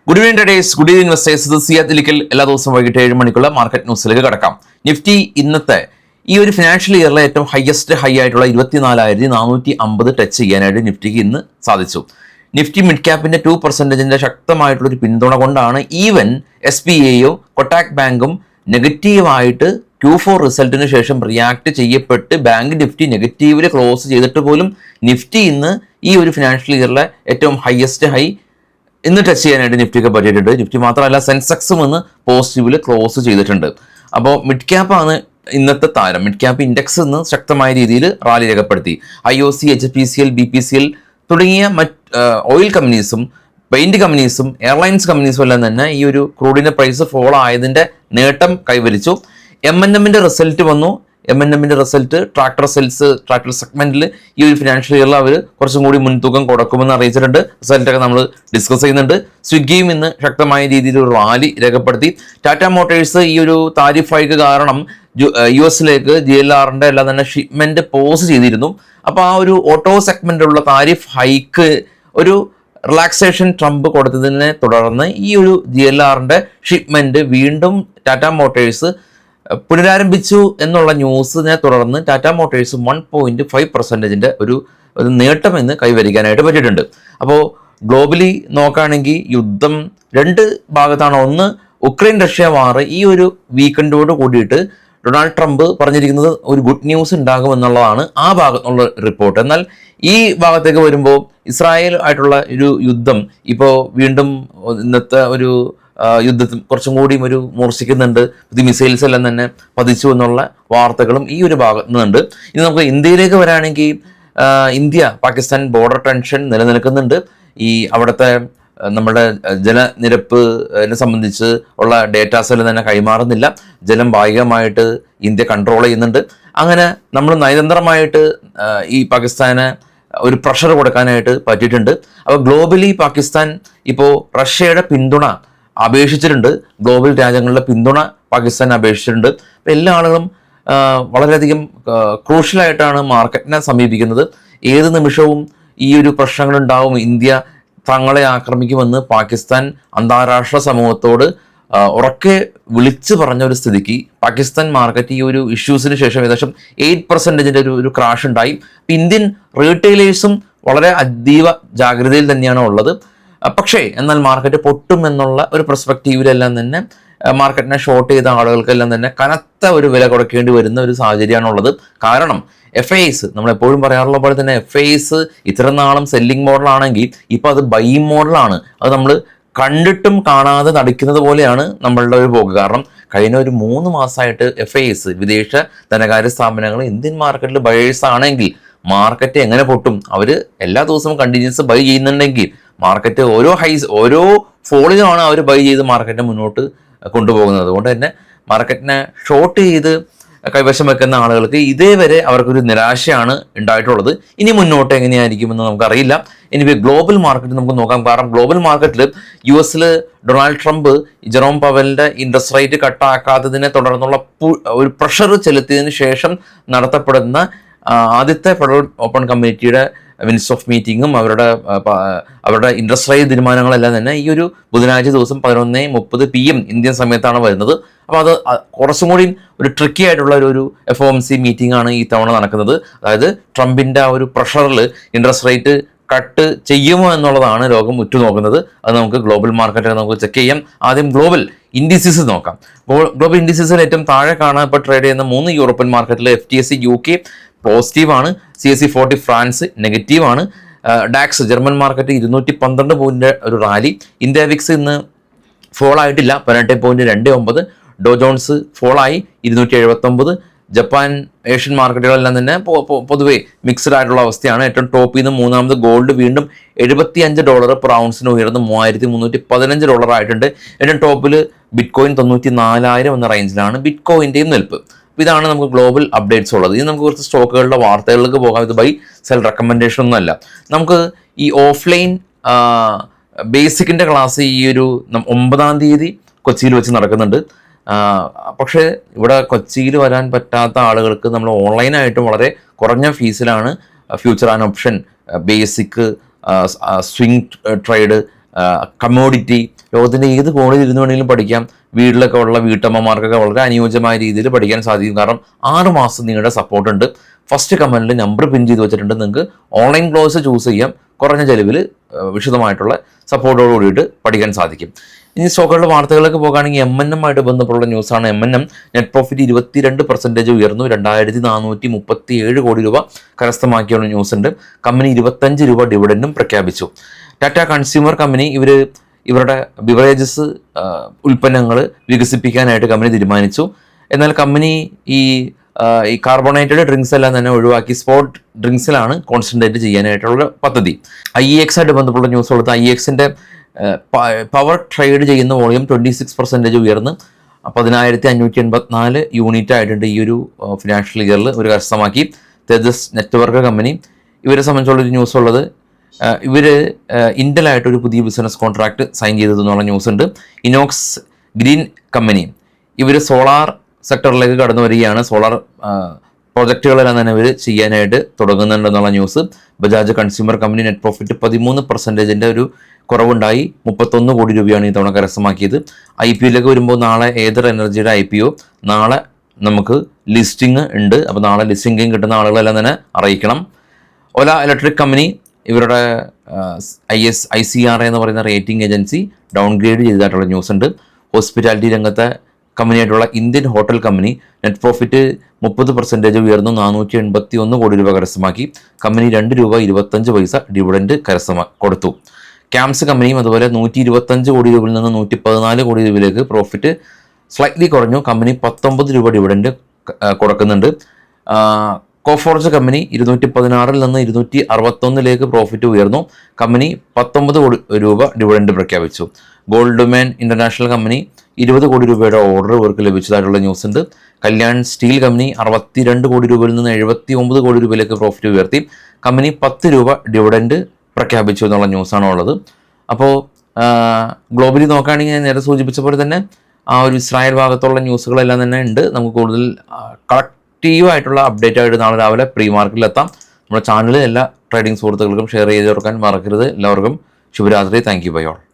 Good evening traders, good evening investors. Siyad Ilikkal എല്ലാ ദിവസവും വൈകിട്ട് 7 മണിക്കുള്ള മാർക്കറ്റ് ന്യൂസിലേക്ക് കടക്കാം. നിഫ്റ്റി ഇന്നത്തെ ഈ ഒരു ഫിനാൻഷ്യൽ ഇയറിലെ ഏറ്റവും ഹൈയസ്റ്റ് ഹൈ ആയിട്ടുള്ള 24,450 ടച്ച് ചെയ്യാനായിട്ട് നിഫ്റ്റിക്ക് ഇന്ന് സാധിച്ചു. നിഫ്റ്റി മിഡ് ക്യാപ്പിന്റെ 2% ശക്തമായിട്ടുള്ളൊരു പിന്തുണ കൊണ്ടാണ് ഈവൻ SBIയും കൊട്ടാക് ബാങ്കും നെഗറ്റീവായിട്ട് Q4 റിസൾട്ടിന് ശേഷം റിയാക്ട് ചെയ്യപ്പെട്ട് ബാങ്ക് നിഫ്റ്റി നെഗറ്റീവില് ക്ലോസ് ചെയ്തിട്ട് പോലും നിഫ്റ്റി ഇന്ന് ഈ ഒരു ഫിനാൻഷ്യൽ ഇയറിലെ ഏറ്റവും ഹൈയസ്റ്റ് ഹൈ ഇന്ന് ടച്ച് ചെയ്യാനായിട്ട് നിഫ്റ്റിക്ക് പറ്റിയിട്ടുണ്ട്. നിഫ്റ്റി മാത്രമല്ല, സെൻസെക്സും ഇന്ന് പോസിറ്റീവില് ക്ലോസ് ചെയ്തിട്ടുണ്ട്. അപ്പോൾ മിഡ് ക്യാപ്പാണ് ഇന്നത്തെ താരം. മിഡ് ക്യാപ്പ് ഇൻഡെക്സ് ഇന്ന് ശക്തമായ രീതിയിൽ റാലി രേഖപ്പെടുത്തി. IOC, HPCL, BPCL തുടങ്ങിയ ഓയിൽ കമ്പനീസും പെയിന്റ് കമ്പനീസും എയർലൈൻസ് കമ്പനീസും എല്ലാം തന്നെ ഈ ഒരു ക്രൂഡിന്റെ പ്രൈസ് ഫോൾ ആയതിന്റെ നേട്ടം കൈവരിച്ചു. M&Mന്റെ റിസൾട്ട് വന്നു. M&Mന്റെ റിസൾട്ട് ട്രാക്ടർ സെഗ്മെന്റിൽ ഈ ഒരു ഫിനാൻഷ്യൽ ഇയറിൽ അവർ കുറച്ചും കൂടി മുൻതൂക്കം കൊടുക്കുമെന്ന് അറിയിച്ചിട്ടുണ്ട്. റിസൾട്ടൊക്കെ നമ്മൾ ഡിസ്കസ് ചെയ്യുന്നുണ്ട്. സ്വിഗ്ഗിയും ഇന്ന് ശക്തമായ രീതിയിൽ ഒരു റാലി രേഖപ്പെടുത്തി. ടാറ്റ മോട്ടോഴ്സ് ഈ ഒരു താരിഫ് ഹൈക്ക് കാരണം US-ലേക്ക് GLRന്റെ എല്ലാം തന്നെ ഷിപ്മെന്റ് പോസ് ചെയ്തിരുന്നു. അപ്പോൾ ആ ഒരു ഓട്ടോ സെഗ്മെന്റിലുള്ള താരിഫ് ഹൈക്ക് ഒരു റിലാക്സേഷൻ ട്രംപ് കൊടുത്തതിനെ തുടർന്ന് ഈ ഒരു GLRന്റെ ഷിപ്മെന്റ് വീണ്ടും ടാറ്റ മോട്ടോഴ്സ് പുനരാരംഭിച്ചു എന്നുള്ള ന്യൂസിനെ തുടർന്ന് ടാറ്റ മോട്ടോഴ്സ് 1.5% ഒരു നേട്ടം ഇന്ന് കൈവരിക്കാനായിട്ട് പറ്റിയിട്ടുണ്ട്. അപ്പോൾ ഗ്ലോബലി നോക്കുകയാണെങ്കിൽ യുദ്ധം രണ്ട് ഭാഗത്താണ്. ഒന്ന്, ഉക്രൈൻ റഷ്യ വാർ. ഈ ഒരു വീക്കെൻഡോട് കൂടിയിട്ട് ഡൊണാൾഡ് ട്രംപ് പറഞ്ഞിരിക്കുന്നത് ഒരു ഗുഡ് ന്യൂസ് ഉണ്ടാകുമെന്നുള്ളതാണ് ആ ഭാഗത്തുള്ള റിപ്പോർട്ട്. എന്നാൽ ഈ ഭാഗത്തേക്ക് വരുമ്പോൾ ഇസ്രായേൽ ആയിട്ടുള്ള ഒരു യുദ്ധം ഇപ്പോൾ വീണ്ടും ഇന്നത്തെ ഒരു യുദ്ധത്തിൽ കുറച്ചും കൂടിയും ഒരു മൂർച്ഛിക്കുന്നുണ്ട്. പുതിയ മിസൈൽസ് എല്ലാം തന്നെ പതിച്ചു എന്നുള്ള വാർത്തകളും ഈ ഒരു ഭാഗത്ത് നിന്നുണ്ട്. ഇനി നമുക്ക് ഇന്ത്യയിലേക്ക് വരാണെങ്കിൽ ഇന്ത്യ പാകിസ്ഥാൻ ബോർഡർ ടെൻഷൻ നിലനിൽക്കുന്നുണ്ട്. ഈ അവിടുത്തെ നമ്മുടെ ജലനിരപ്പിനെ സംബന്ധിച്ച് ഉള്ള ഡേറ്റാസ് എല്ലാം തന്നെ കൈമാറുന്നില്ല. ജലം ഭാഗികമായിട്ട് ഇന്ത്യ കൺട്രോൾ ചെയ്യുന്നുണ്ട്. അങ്ങനെ നമ്മൾ നയതന്ത്രമായിട്ട് ഈ പാകിസ്ഥാന് ഒരു പ്രഷർ കൊടുക്കാനായിട്ട് പറ്റിയിട്ടുണ്ട്. അപ്പോൾ ഗ്ലോബലി പാകിസ്ഥാൻ ഇപ്പോൾ റഷ്യയുടെ പിന്തുണ അപേക്ഷിച്ചിട്ടുണ്ട്. ഗ്ലോബൽ രാജ്യങ്ങളുടെ പിന്തുണ പാകിസ്ഥാൻ അപേക്ഷിച്ചിട്ടുണ്ട്. അപ്പോൾ എല്ലാ ആളുകളും വളരെയധികം ക്രൂഷ്യലായിട്ടാണ് മാർക്കറ്റിനെ സമീപിക്കുന്നത്. ഏത് നിമിഷവും ഈ ഒരു പ്രശ്നങ്ങളുണ്ടാവും, ഇന്ത്യ തങ്ങളെ ആക്രമിക്കുമെന്ന് പാകിസ്ഥാൻ അന്താരാഷ്ട്ര സമൂഹത്തോട് ഉറക്കെ വിളിച്ചു പറഞ്ഞ ഒരു സ്ഥിതിക്ക് പാകിസ്ഥാൻ മാർക്കറ്റ് ഈ ഒരു ഇഷ്യൂസിന് ശേഷം ഏകദേശം 8% ഒരു ക്രാഷ് ഉണ്ടായി. ഇന്ത്യൻ റീറ്റെയിലേഴ്സും വളരെ അതീവ ജാഗ്രതയിൽ തന്നെയാണ് ഉള്ളത്. പക്ഷേ എന്നാൽ മാർക്കറ്റ് പൊട്ടും എന്നുള്ള ഒരു പെർസ്പെക്റ്റീവിലെല്ലാം തന്നെ മാർക്കറ്റിനെ ഷോർട്ട് ചെയ്ത ആളുകൾക്കെല്ലാം തന്നെ കനത്ത ഒരു വില കൊടുക്കേണ്ടി വരുന്ന ഒരു സാഹചര്യമാണുള്ളത്. കാരണം FIs നമ്മളെപ്പോഴും പറയാറുള്ള പോലെ തന്നെ FIs ഇത്ര നാളും സെല്ലിംഗ് മോഡലാണെങ്കിൽ ഇപ്പോൾ അത് ബൈയിങ് മോഡലാണ്. അത് നമ്മൾ കണ്ടിട്ടും കാണാതെ നടിക്കുന്നത് പോലെയാണ് നമ്മളുടെ ഒരു പോക്ക്. കാരണം കഴിഞ്ഞ ഒരു 3 മാസമായിട്ട് FIs വിദേശ ധനകാര്യ സ്ഥാപനങ്ങൾ ഇന്ത്യൻ മാർക്കറ്റിൽ ബയേഴ്സ് ആണെങ്കിൽ മാർക്കറ്റ് എങ്ങനെ പൊട്ടും? അവർ എല്ലാ ദിവസവും കണ്ടിന്യൂസ് ബൈ ചെയ്യുന്നുണ്ടെങ്കിൽ മാർക്കറ്റ് ഓരോ ഫോളിലുമാണ് അവർ ബൈ ചെയ്ത് മാർക്കറ്റിനെ മുന്നോട്ട് കൊണ്ടുപോകുന്നത്. അതുകൊണ്ട് തന്നെ മാർക്കറ്റിനെ ഷോർട്ട് ചെയ്ത് കൈവശം വെക്കുന്ന ആളുകൾക്ക് ഇതേവരെ അവർക്കൊരു നിരാശയാണ് ഉണ്ടായിട്ടുള്ളത്. ഇനി മുന്നോട്ട് എങ്ങനെയായിരിക്കുമെന്ന് നമുക്കറിയില്ല. ഇനി ഗ്ലോബൽ മാർക്കറ്റ് നമുക്ക് നോക്കാം. കാരണം ഗ്ലോബൽ മാർക്കറ്റിൽ US-ൽ ഡൊണാൾഡ് ട്രംപ് ജെറോം പവലിന്റെ ഇൻട്രസ്റ്റ് റേറ്റ് കട്ടാക്കാത്തതിനെ തുടർന്നുള്ള ഒരു പ്രഷർ ചെലുത്തിയതിനു ശേഷം നടത്തപ്പെടുന്ന ആദ്യത്തെ ഫെഡറൽ ഓപ്പൺ കമ്മിറ്റിയുടെ മിനിറ്റ്സ് ഓഫ് മീറ്റിങ്ങും അവരുടെ ഇൻട്രസ്റ്റ് റേറ്റ് തീരുമാനങ്ങളെല്ലാം തന്നെ ഈ ഒരു ബുധനാഴ്ച ദിവസം 11:30 PM ഇന്ത്യൻ സമയത്താണ് വരുന്നത്. അപ്പോൾ അത് കുറച്ചും കൂടി ഒരു ട്രിക്കി ആയിട്ടുള്ള ഒരു FOMC മീറ്റിംഗ് ആണ് ഈ തവണ നടക്കുന്നത്. അതായത് ട്രംപിന്റെ ആ ഒരു പ്രഷറിൽ ഇൻട്രസ്റ്റ് റേറ്റ് കട്ട് ചെയ്യുമോ എന്നുള്ളതാണ് ലോകം ഉറ്റുനോക്കുന്നത്. അത് നമുക്ക് ഗ്ലോബൽ മാർക്കറ്റ് നമുക്ക് ചെക്ക് ചെയ്യാം. ആദ്യം ഗ്ലോബൽ ഇൻഡിസീസ് നോക്കാം. ഗ്ലോബൽ ഇൻഡിസീസിൽ ഏറ്റവും താഴെ കാണാൻ ഇപ്പോൾ ട്രേഡ് ചെയ്യുന്ന 3 യൂറോപ്യൻ മാർക്കറ്റിൽ FTSE UK പോസിറ്റീവാണ്, CAC 40 ഫ്രാൻസ് നെഗറ്റീവാണ്, ഡാക്സ് ജർമ്മൻ മാർക്കറ്റ് 212 പോയിന്റ് ഒരു റാലി, ഇന്ത്യ വിക്സ് ഇന്ന് ഫോൾ ആയിട്ടില്ല 18.29, ഡോ ജോൺസ് ഫോളായി 279, ജപ്പാൻ ഏഷ്യൻ മാർക്കറ്റുകളെല്ലാം തന്നെ പൊതുവെ മിക്സ്ഡ് ആയിട്ടുള്ള അവസ്ഥയാണ്. ഏറ്റവും ടോപ്പിൽ നിന്ന് മൂന്നാമത് ഗോൾഡ് വീണ്ടും $75 പെർ ഔൺസിന് ഉയർന്ന് $3,315 ആയിട്ടുണ്ട്. ഏറ്റവും ടോപ്പിൽ ബിറ്റ്കോയിൻ 94,000 എന്ന റേഞ്ചിലാണ് ബിറ്റ്കോയിൻ്റെയും നിൽപ്പ്. ഇതാണ് നമുക്ക് ഗ്ലോബൽ അപ്ഡേറ്റ്സ് ഉള്ളത്. ഇനി നമുക്ക് കുറച്ച് സ്റ്റോക്കുകളുടെ വാർത്തകളിലേക്ക് പോകാം. ഇത് ബൈ സെൽ റെക്കമെൻഡേഷൻ ഒന്നുമല്ല. നമുക്ക് ഈ ഓഫ്ലൈൻ ബേസിക്കിൻ്റെ ക്ലാസ് ഈ ഒരു 9-ാം തീയതി കൊച്ചിയിൽ വെച്ച് നടക്കുന്നുണ്ട്. പക്ഷേ ഇവിടെ കൊച്ചിയിൽ വരാൻ പറ്റാത്ത ആളുകൾക്ക് നമ്മൾ ഓൺലൈനായിട്ടും വളരെ കുറഞ്ഞ ഫീസിലാണ് future and option, basic, swing trade, commodity, ലോകത്തിൻ്റെ ഏത് കോണിൽ ഇരുന്ന് വേണമെങ്കിലും പഠിക്കാം. വീട്ടിലൊക്കെ ഉള്ള വീട്ടമ്മമാർക്കൊക്കെ വളരെ അനുയോജ്യമായ രീതിയിൽ പഠിക്കാൻ സാധിക്കും. കാരണം 6 മാസം നിങ്ങളുടെ സപ്പോർട്ട് ഉണ്ട്. ഫസ്റ്റ് കമൻറ്റിൽ നമ്പർ പിൻ ചെയ്ത് വെച്ചിട്ടുണ്ട്. നിങ്ങൾക്ക് ഓൺലൈൻ ക്ലാസ് ചൂസ് ചെയ്യാം. കുറഞ്ഞ ചിലവിൽ വിശദമായിട്ടുള്ള സപ്പോർട്ടോട് കൂടിയിട്ട് പഠിക്കാൻ സാധിക്കും. ഇനി സ്റ്റോക്കുകളുടെ വാർത്തകളിലേക്ക് പോകുകയാണെങ്കിൽ MNM ആയിട്ട് ബന്ധപ്പെട്ടുള്ള ന്യൂസാണ്. MNM നെറ്റ് പ്രോഫിറ്റ് 22% ഉയർന്നു. 2437 കോടി രൂപ കരസ്ഥമാക്കിയുള്ള ന്യൂസ് ഉണ്ട്. കമ്പനി 25 രൂപ ഡിവിഡൻഡും പ്രഖ്യാപിച്ചു. ടാറ്റ കൺസ്യൂമർ കമ്പനി ഇവരുടെ ബിവറേജസ് ഉൽപ്പന്നങ്ങൾ വികസിപ്പിക്കാനായിട്ട് കമ്പനി തീരുമാനിച്ചു. എന്നാൽ കമ്പനി ഈ കാർബണേറ്റഡ് ഡ്രിങ്ക്സ് എല്ലാം തന്നെ ഒഴിവാക്കി സ്പോർട്ട് ഡ്രിങ്ക്സിലാണ് കോൺസെൻട്രേറ്റ് ചെയ്യാനായിട്ടുള്ള പദ്ധതി. IEX ആയിട്ട് ബന്ധപ്പെട്ട ന്യൂസ് ഉള്ളത്. IEXന്റെ പവർ ട്രേഡ് ചെയ്യുന്ന വോളിയം 26% ഉയർന്ന് 10,584 യൂണിറ്റ് ആയിട്ടുണ്ട് ഈ ഒരു ഫിനാൻഷ്യൽ ഇയറിൽ ഒരു കരസ്ഥമാക്കി. തേജസ് നെറ്റ്വർക്ക് കമ്പനി, ഇവരെ സംബന്ധിച്ചുള്ളൊരു ന്യൂസ് ഉള്ളത്. ഇവർ ഇൻഡലായിട്ട് ഒരു പുതിയ ബിസിനസ് കോൺട്രാക്ട് സൈൻ ചെയ്തതെന്നുള്ള ന്യൂസ് ഉണ്ട്. ഇനോക്സ് ഗ്രീൻ കമ്പനി, ഇവർ സോളാർ സെക്ടറിലേക്ക് കടന്നു വരികയാണ്. സോളാർ പ്രോജക്റ്റുകളെല്ലാം തന്നെ ഇവർ ചെയ്യാനായിട്ട് തുടങ്ങുന്നുണ്ടെന്നുള്ള news. Bajaj consumer company net profit 13% ഒരു കുറവുണ്ടായി. 31 കോടി രൂപയാണ് ഈ തവണ കരസ്ഥമാക്കിയത്. IPOയിലേക്ക് വരുമ്പോൾ നാളെ ഏതർ എനർജിയുടെ IPO നാളെ നമുക്ക് ലിസ്റ്റിംഗ് ഉണ്ട്. അപ്പോൾ നാളെ ലിസ്റ്റിംഗ് കിട്ടുന്ന ആളുകളെല്ലാം തന്നെ അറിയിക്കണം. ഓല ഇലക്ട്രിക് കമ്പനി, ഇവരുടെ ICRA എന്ന് പറയുന്ന റേറ്റിംഗ് ഏജൻസി ഡൗൺഗ്രേഡ് ചെയ്തതായിട്ടുള്ള ന്യൂസ് ഉണ്ട്. ഹോസ്പിറ്റാലിറ്റി രംഗത്തെ കമ്പനിയായിട്ടുള്ള Indian hotel company net profit 30% ഉയർന്നു. 481 കോടി രൂപ കരസ്ഥമാക്കി. കമ്പനി 2 രൂപ 25 പൈസ ഡിവിഡൻഡ് കൊടുത്തു. ക്യാംസ് കമ്പനിയും അതുപോലെ 125 കോടി രൂപയിൽ നിന്ന് 114 കോടി രൂപയിലേക്ക് പ്രോഫിറ്റ് സ്ലൈറ്റ്ലി കുറഞ്ഞു. കമ്പനി 19 രൂപ ഡിവിഡൻഡ് കൊടുക്കുന്നുണ്ട്. കോഫോർജ് കമ്പനി 216 നിന്ന് 261 പ്രോഫിറ്റ് ഉയർന്നു. കമ്പനി 19 രൂപ ഡിവിഡൻഡ് പ്രഖ്യാപിച്ചു. ഗോൾഡ്മാൻ ഇന്റർനാഷണൽ കമ്പനി 20 കോടി രൂപയുടെ ഓർഡർ ഇവർക്ക് ലഭിച്ചതായിട്ടുള്ള ന്യൂസ് ഉണ്ട്. കല്യാൺ സ്റ്റീൽ കമ്പനി 62 കോടി രൂപയിൽ നിന്ന് 79 കോടി രൂപയിലേക്ക് പ്രോഫിറ്റ് ഉയർത്തി. കമ്പനി 10 രൂപ ഡിവിഡൻഡ് പ്രഖ്യാപിച്ചു എന്നുള്ള ന്യൂസാണ് ഉള്ളത്. അപ്പോൾ ഗ്ലോബലി നോക്കുകയാണെങ്കിൽ ഞാൻ നേരെ സൂചിപ്പിച്ച പോലെ തന്നെ ആ ഒരു ഇസ്രായേൽ ഭാഗത്തുള്ള ന്യൂസുകളെല്ലാം തന്നെ ഉണ്ട്. നമുക്ക് കൂടുതൽ കളക്റ്റീവായിട്ടുള്ള അപ്ഡേറ്റ് ആയിട്ട് നാളെ രാവിലെ പ്രീ മാർക്കറ്റിലെത്താം. നമ്മുടെ ചാനലിൽ എല്ലാ ട്രേഡിംഗ് സുഹൃത്തുക്കൾക്കും ഷെയർ ചെയ്ത് കൊടുക്കാൻ മറക്കരുത്. എല്ലാവർക്കും ശുഭരാത്രി. Thank you bye all.